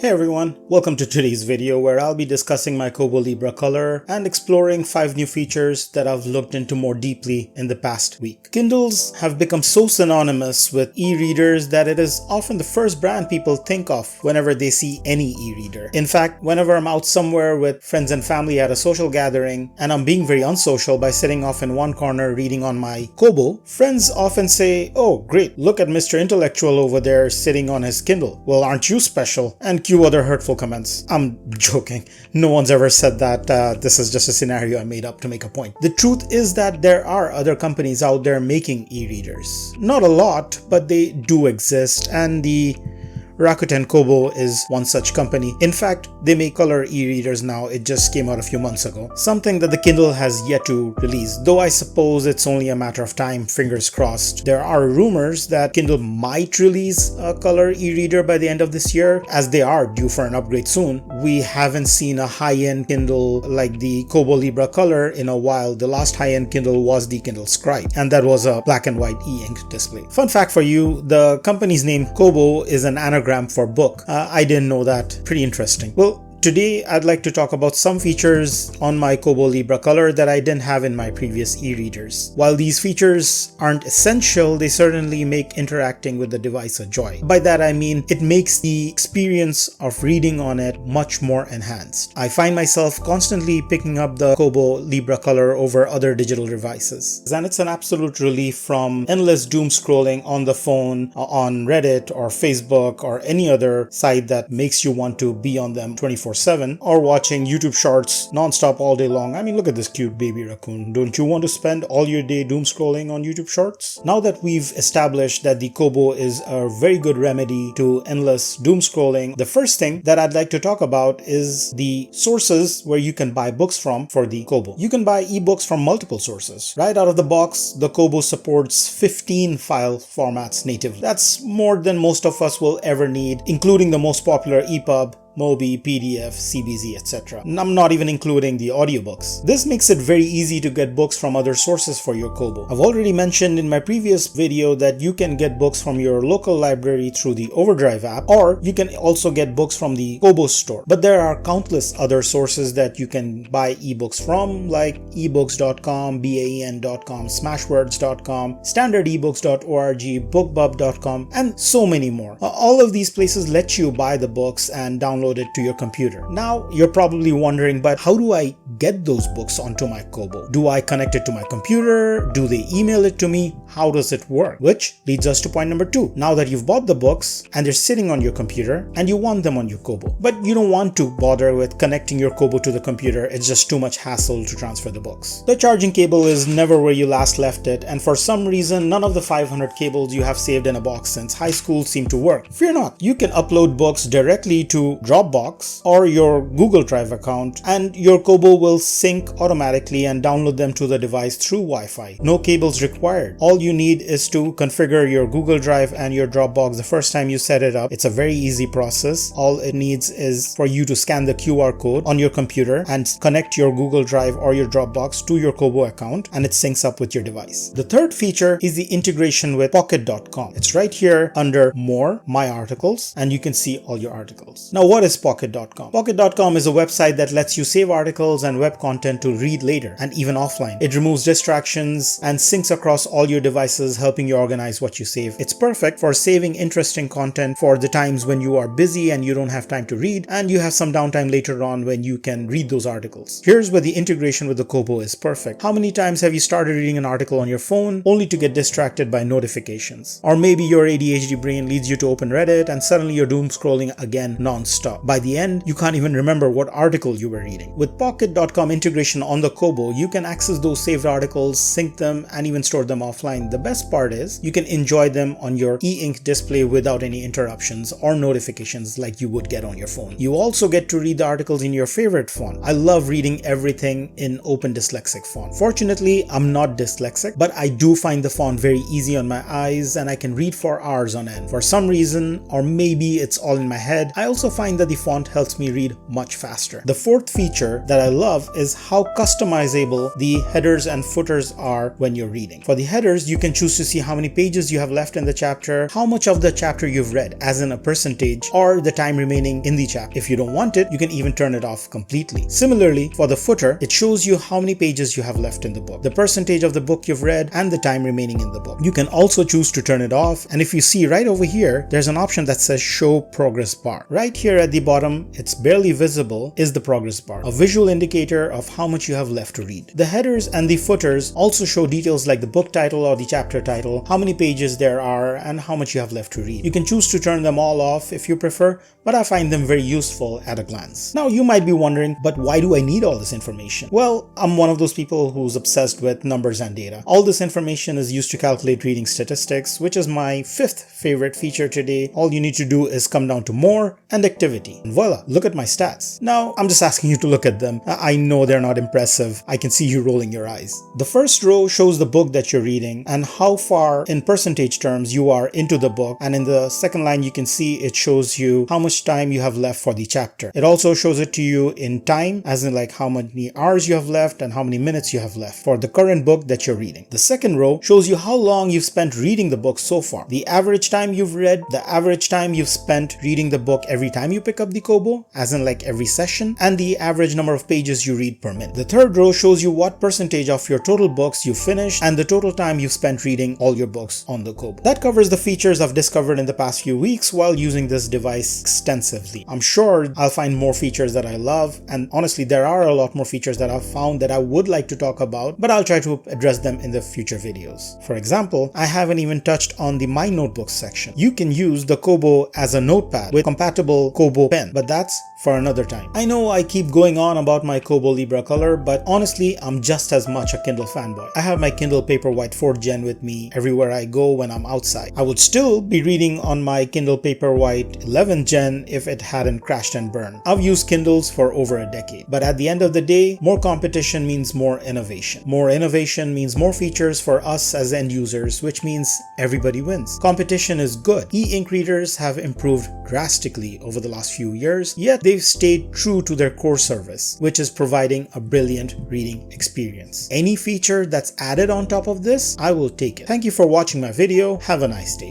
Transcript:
Hey everyone, welcome to today's video where I'll be discussing my Kobo Libra Color and exploring 5 new features that I've looked into more deeply in the past week. Kindles have become so synonymous with e-readers that it is often the first brand people think of whenever they see any e-reader. In fact, whenever I'm out somewhere with friends and family at a social gathering and I'm being very unsocial by sitting off in one corner reading on my Kobo, friends often say, "Oh great, look at Mr. Intellectual over there sitting on his Kindle. Well, aren't you special?" And cue other hurtful comments. I'm joking. No one's ever said that. This is just a scenario I made up to make a point. The truth is that there are other companies out there making e-readers. Not a lot, but they do exist, and the Rakuten Kobo is one such company. In fact, they make color e-readers now. It just came out a few months ago. Something that the Kindle has yet to release, though I suppose it's only a matter of time, fingers crossed. There are rumors that Kindle might release a color e-reader by the end of this year, as they are due for an upgrade soon. We haven't seen a high-end Kindle like the Kobo Libra Color in a while. The last high-end Kindle was the Kindle Scribe, and that was a black and white e-ink display. Fun fact for you, the company's name Kobo is an anagram for book. I didn't know that. Pretty interesting. Well, today I'd like to talk about some features on my Kobo Libra Color that I didn't have in my previous e-readers. While these features aren't essential, they certainly make interacting with the device a joy. By that I mean it makes the experience of reading on it much more enhanced. I find myself constantly picking up the Kobo Libra Color over other digital devices, and it's an absolute relief from endless doom scrolling on the phone, on Reddit or Facebook or any other site that makes you want to be on them 24/7, or watching YouTube shorts non-stop all day long. I mean, look at this cute baby raccoon. Don't you want to spend all your day doom scrolling on YouTube shorts? Now that we've established that the Kobo is a very good remedy to endless doom scrolling, the first thing that I'd like to talk about is the sources where you can buy books from for the Kobo. You can buy ebooks from multiple sources. Right out of the box, the Kobo supports 15 file formats natively. That's more than most of us will ever need, including the most popular EPUB, Mobi, PDF, CBZ, etc. I'm not even including the audiobooks. This makes it very easy to get books from other sources for your Kobo. I've already mentioned in my previous video that you can get books from your local library through the Overdrive app, or you can also get books from the Kobo store. But there are countless other sources that you can buy ebooks from, like ebooks.com, baen.com, smashwords.com, standardebooks.org, bookbub.com, and so many more. All of these places let you buy the books and download it to your computer. Now you're probably wondering, but how do I get those books onto my Kobo? Do I connect it to my computer? Do they email it to me? How does it work? Which leads us to point number 2. Now that you've bought the books and they're sitting on your computer and you want them on your Kobo, but you don't want to bother with connecting your Kobo to the computer, it's just too much hassle to transfer the books. The charging cable is never where you last left it, and for some reason none of the 500 cables you have saved in a box since high school seem to work. Fear not, you can upload books directly to Dropbox or your Google Drive account, and your Kobo will sync automatically and download them to the device through Wi-Fi. No cables required. All you need is to configure your Google Drive and your Dropbox the first time you set it up. It's a very easy process. All it needs is for you to scan the QR code on your computer and connect your Google Drive or your Dropbox to your Kobo account, and it syncs up with your device. The third feature is the integration with Pocket.com. It's right here under More, My Articles, and you can see all your articles. Now, what is Pocket.com? Pocket.com is a website that lets you save articles and web content to read later and even offline. It removes distractions and syncs across all your devices, helping you organize what you save. It's perfect for saving interesting content for the times when you are busy and you don't have time to read, and you have some downtime later on when you can read those articles. Here's where the integration with the Kobo is perfect. How many times have you started reading an article on your phone only to get distracted by notifications? Or maybe your ADHD brain leads you to open Reddit and suddenly you're doom scrolling again non-stop. By the end, you can't even remember what article you were reading. With Pocket.com integration on the Kobo, you can access those saved articles, sync them, and even store them offline. The best part is you can enjoy them on your e-ink display without any interruptions or notifications like you would get on your phone. You also get to read the articles in your favorite font. I love reading everything in open dyslexic font. Fortunately, I'm not dyslexic, but I do find the font very easy on my eyes and I can read for hours on end. For some reason, or maybe it's all in my head, I also find find that the font helps me read much faster. The fourth feature that I love is how customizable the headers and footers are when you're reading. For the headers, you can choose to see how many pages you have left in the chapter, how much of the chapter you've read, as in a percentage, or the time remaining in the chapter. If you don't want it, you can even turn it off completely. Similarly, for the footer, it shows you how many pages you have left in the book, the percentage of the book you've read, and the time remaining in the book. You can also choose to turn it off, and if you see right over here, there's an option that says show progress bar. Right here at the bottom, it's barely visible, is the progress bar, a visual indicator of how much you have left to read. The headers and the footers also show details like the book title or the chapter title, how many pages there are, and how much you have left to read. You can choose to turn them all off if you prefer, but I find them very useful at a glance. Now you might be wondering, but why do I need all this information? Well, I'm one of those people who's obsessed with numbers and data. All this information is used to calculate reading statistics, which is my fifth favorite feature today. All you need to do is come down to more and activity, and voila, look at my stats. Now I'm just asking you to look at them. I know they're not impressive. I can see you rolling your eyes. The first row shows the book that you're reading and how far in percentage terms you are into the book, and in the second line you can see it shows you how much time you have left for the chapter. It also shows it to you in time, as in like how many hours you have left and how many minutes you have left for the current book that you're reading. The second row shows you how long you've spent reading the book so far, the average time you've read, the average time you've spent reading the book every time you pick up the Kobo, as in like every session, and the average number of pages you read per minute. The third row shows you what percentage of your total books you finished and the total time you've spent reading all your books on the Kobo. That covers the features I've discovered in the past few weeks while using this device extensively. I'm sure I'll find more features that I love, and honestly there are a lot more features that I've found that I would like to talk about, but I'll try to address them in the future videos. For example, I haven't even touched on the My Notebooks section. You can use the Kobo as a notepad with compatible Kobo pen, but that's for another time. I know I keep going on about my Kobo Libra Color, but honestly, I'm just as much a Kindle fanboy. I have my Kindle Paperwhite 4th Gen with me everywhere I go when I'm outside. I would still be reading on my Kindle Paperwhite 11th Gen if it hadn't crashed and burned. I've used Kindles for over a decade, but at the end of the day, more competition means more innovation. More innovation means more features for us as end users, which means everybody wins. Competition is good. E-ink readers have improved drastically over the last few years, yet they've stayed true to their core service, which is providing a brilliant reading experience. Any feature that's added on top of this, I will take it. Thank you for watching my video. Have a nice day.